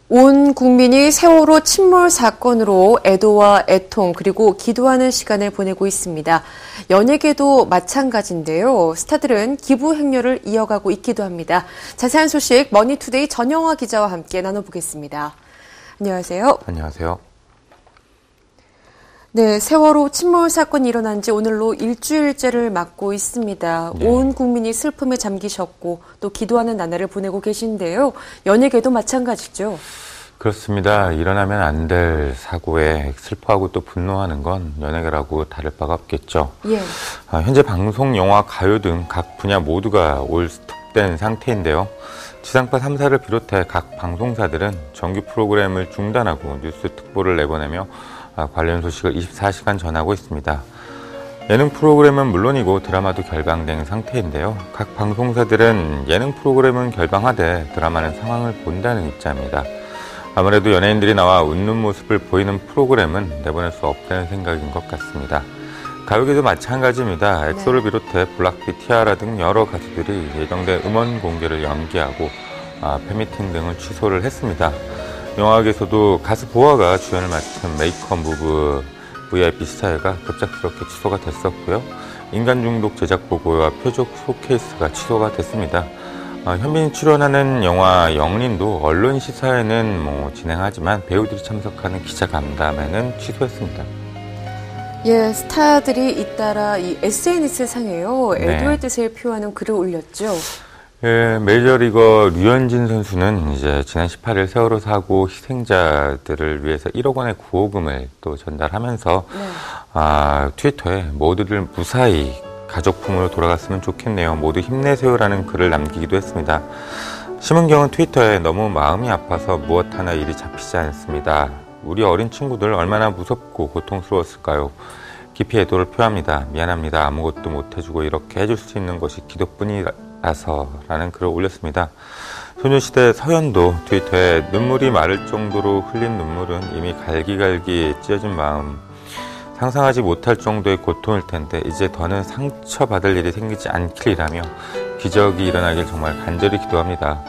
온 국민이 세월호 침몰 사건으로 애도와 애통 그리고 기도하는 시간을 보내고 있습니다. 연예계도 마찬가지인데요. 스타들은 기부 행렬을 이어가고 있기도 합니다. 자세한 소식 머니투데이 전영화 기자와 함께 나눠보겠습니다. 안녕하세요. 안녕하세요. 네, 세월호 침몰 사건이 일어난 지 오늘로 일주일째를 맞고 있습니다. 네. 온 국민이 슬픔에 잠기셨고 또 기도하는 나날을 보내고 계신데요. 연예계도 마찬가지죠. 그렇습니다. 일어나면 안 될 사고에 슬퍼하고 또 분노하는 건 연예계라고 다를 바가 없겠죠. 예. 현재 방송, 영화, 가요 등 각 분야 모두가 올스톱된 상태인데요. 지상파 3사를 비롯해 각 방송사들은 정규 프로그램을 중단하고 뉴스 특보를 내보내며 관련 소식을 24시간 전하고 있습니다. 예능 프로그램은 물론이고 드라마도 결방된 상태인데요. 각 방송사들은 예능 프로그램은 결방하되 드라마는 상황을 본다는 입장입니다. 아무래도 연예인들이 나와 웃는 모습을 보이는 프로그램은 내보낼 수 없다는 생각인 것 같습니다. 가요계도 마찬가지입니다. 엑소를 비롯해 블락비, 티아라 등 여러 가수들이 예정된 음원 공개를 연기하고 팬미팅 등을 취소를 했습니다. 영화계에서도 가수 보아가 주연을 맡은 메이크업 무브 VIP 스타일가 급작스럽게 취소가 됐었고요. 인간 중독 제작 보고와 표적 쇼케이스가 취소가 됐습니다. 현빈이 출연하는 영화 영린도 언론 시사회는 진행하지만 배우들이 참석하는 기자 간담회는 취소했습니다. 예, 스타들이 잇따라 이 SNS 상에요. 네. 애도의 뜻을 표하는 글을 올렸죠. 예, 메이저리거 류현진 선수는 이제 지난 18일 세월호 사고 희생자들을 위해서 1억 원의 구호금을 또 전달하면서 트위터에 모두들 무사히 가족품으로 돌아갔으면 좋겠네요. 모두 힘내세요라는 글을 남기기도 했습니다. 심은경은 트위터에 너무 마음이 아파서 무엇 하나 일이 잡히지 않습니다. 우리 어린 친구들 얼마나 무섭고 고통스러웠을까요? 깊이 애도를 표합니다. 미안합니다. 아무것도 못해주고 이렇게 해줄 수 있는 것이 기도뿐이라서라는 글을 올렸습니다. 소녀시대 서현도 트위터에 눈물이 마를 정도로 흘린 눈물은 이미 갈기갈기 찢어진 마음, 상상하지 못할 정도의 고통일 텐데 이제 더는 상처받을 일이 생기지 않기라며 기적이 일어나길 정말 간절히 기도합니다.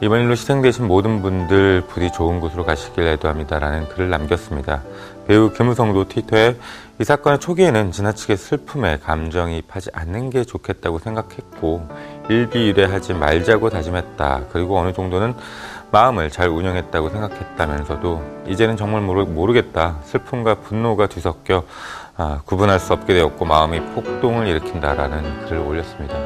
이번 일로 희생되신 모든 분들 부디 좋은 곳으로 가시길 애도합니다라는 글을 남겼습니다. 배우 김우성도 트위터에 이 사건의 초기에는 지나치게 슬픔에 감정이입하지 않는 게 좋겠다고 생각했고 일비일회하지 말자고 다짐했다. 그리고 어느 정도는 마음을 잘 운영했다고 생각했다면서도 이제는 정말 모르겠다. 슬픔과 분노가 뒤섞여 구분할 수 없게 되었고 마음이 폭동을 일으킨다라는 글을 올렸습니다.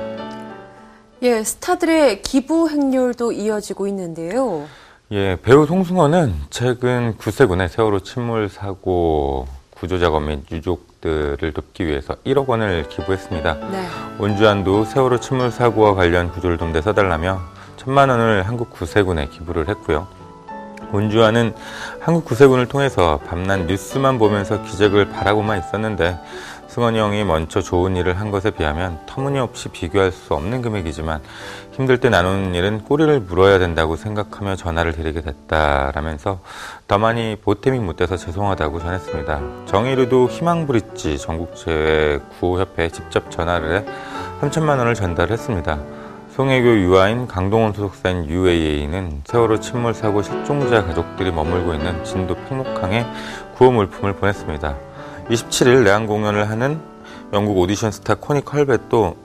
예, 스타들의 기부 행렬도 이어지고 있는데요. 예, 배우 송승헌은 최근 구세군의 세월호 침몰 사고 구조작업 및 유족들을 돕기 위해서 1억 원을 기부했습니다. 네. 온주환도 세월호 침몰 사고와 관련 구조를 돕는 데 써달라며 1,000만 원을 한국 구세군에 기부를 했고요. 온주환은 한국 구세군을 통해서 밤낮 뉴스만 보면서 기적을 바라고만 있었는데 승헌이 형이 먼저 좋은 일을 한 것에 비하면 터무니없이 비교할 수 없는 금액이지만 힘들 때 나누는 일은 꼬리를 물어야 된다고 생각하며 전화를 드리게 됐다라면서 더 많이 보탬이 못 돼서 죄송하다고 전했습니다. 정의루도 희망브릿지 전국재구호협회에 직접 전화를 해 3,000만 원을 전달했습니다. 송혜교 유아인 강동원 소속사인 UAA는 세월호 침몰 사고 실종자 가족들이 머물고 있는 진도 팽목항에 구호 물품을 보냈습니다. 27일 내한 공연을 하는 영국 오디션 스타 코니 컬벳도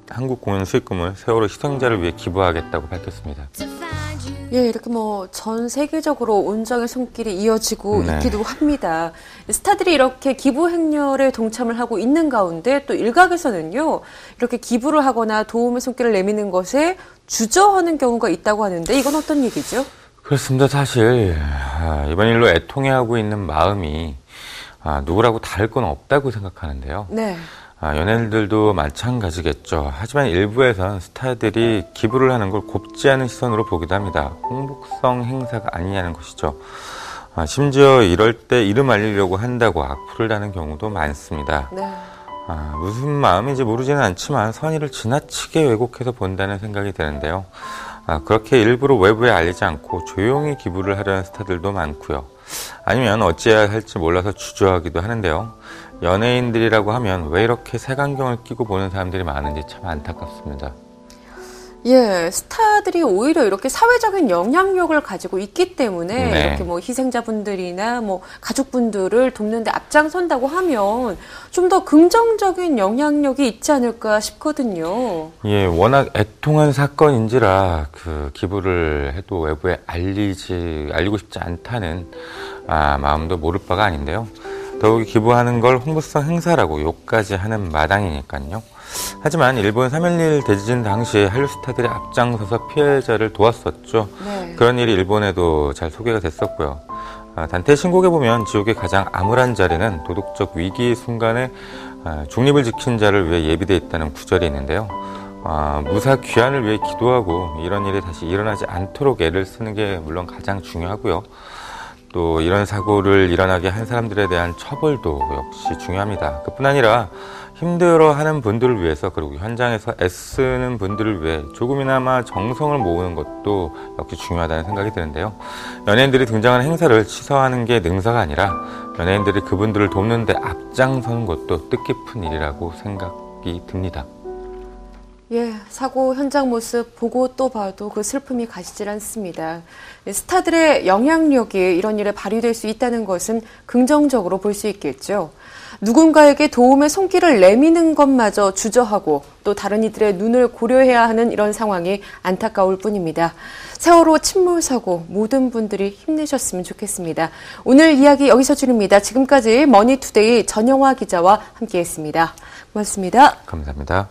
한국 공연 수익금을 세월호 희생자를 위해 기부하겠다고 밝혔습니다. 예, 이렇게 전 세계적으로 온정의 손길이 이어지고 있기도 합니다. 스타들이 이렇게 기부 행렬에 동참을 하고 있는 가운데 또 일각에서는요, 이렇게 기부를 하거나 도움의 손길을 내미는 것에 주저하는 경우가 있다고 하는데 이건 어떤 얘기죠? 그렇습니다. 사실 이번 일로 애통해하고 있는 마음이 누구라고 다를 건 없다고 생각하는데요. 네. 연예인들도 마찬가지겠죠. 하지만 일부에선 스타들이 기부를 하는 걸 곱지 않은 시선으로 보기도 합니다. 홍보성 행사가 아니냐는 것이죠. 심지어 이럴 때 이름 알리려고 한다고 악플을 다는 경우도 많습니다. 네. 무슨 마음인지 모르지는 않지만 선의를 지나치게 왜곡해서 본다는 생각이 드는데요. 그렇게 일부러 외부에 알리지 않고 조용히 기부를 하려는 스타들도 많고요. 아니면 어찌해야 할지 몰라서 주저하기도 하는데요. 연예인들이라고 하면 왜 이렇게 색안경을 끼고 보는 사람들이 많은지 참 안타깝습니다. 예, 스타들이 오히려 이렇게 사회적인 영향력을 가지고 있기 때문에 네. 이렇게 뭐 희생자분들이나 뭐 가족분들을 돕는 데 앞장선다고 하면 좀 더 긍정적인 영향력이 있지 않을까 싶거든요. 예, 워낙 애통한 사건인지라 그 기부를 해도 외부에 알리고 싶지 않다는 마음도 모를 바가 아닌데요. 더욱이 기부하는 걸 홍보성 행사라고 욕까지 하는 마당이니까요. 하지만 일본 3.11 대지진 당시에 한류 스타들이 앞장서서 피해자를 도왔었죠. 네. 그런 일이 일본에도 잘 소개가 됐었고요. 단테 신곡에 보면 지옥의 가장 암울한 자리는 도덕적 위기의 순간에 중립을 지킨 자를 위해 예비되어 있다는 구절이 있는데요. 무사 귀환을 위해 기도하고 이런 일이 다시 일어나지 않도록 애를 쓰는 게 물론 가장 중요하고요. 또 이런 사고를 일어나게 한 사람들에 대한 처벌도 역시 중요합니다. 그뿐 아니라 힘들어하는 분들을 위해서 그리고 현장에서 애쓰는 분들을 위해 조금이나마 정성을 모으는 것도 역시 중요하다는 생각이 드는데요. 연예인들이 등장하는 행사를 취소하는 게 능사가 아니라 연예인들이 그분들을 돕는 데 앞장서는 것도 뜻깊은 일이라고 생각이 듭니다. 예, 사고 현장 모습 보고 또 봐도 그 슬픔이 가시질 않습니다. 스타들의 영향력이 이런 일에 발휘될 수 있다는 것은 긍정적으로 볼 수 있겠죠. 누군가에게 도움의 손길을 내미는 것마저 주저하고 또 다른 이들의 눈을 고려해야 하는 이런 상황이 안타까울 뿐입니다. 세월호 침몰 사고 모든 분들이 힘내셨으면 좋겠습니다. 오늘 이야기 여기서 줄입니다. 지금까지 머니투데이 전영화 기자와 함께했습니다. 고맙습니다. 감사합니다.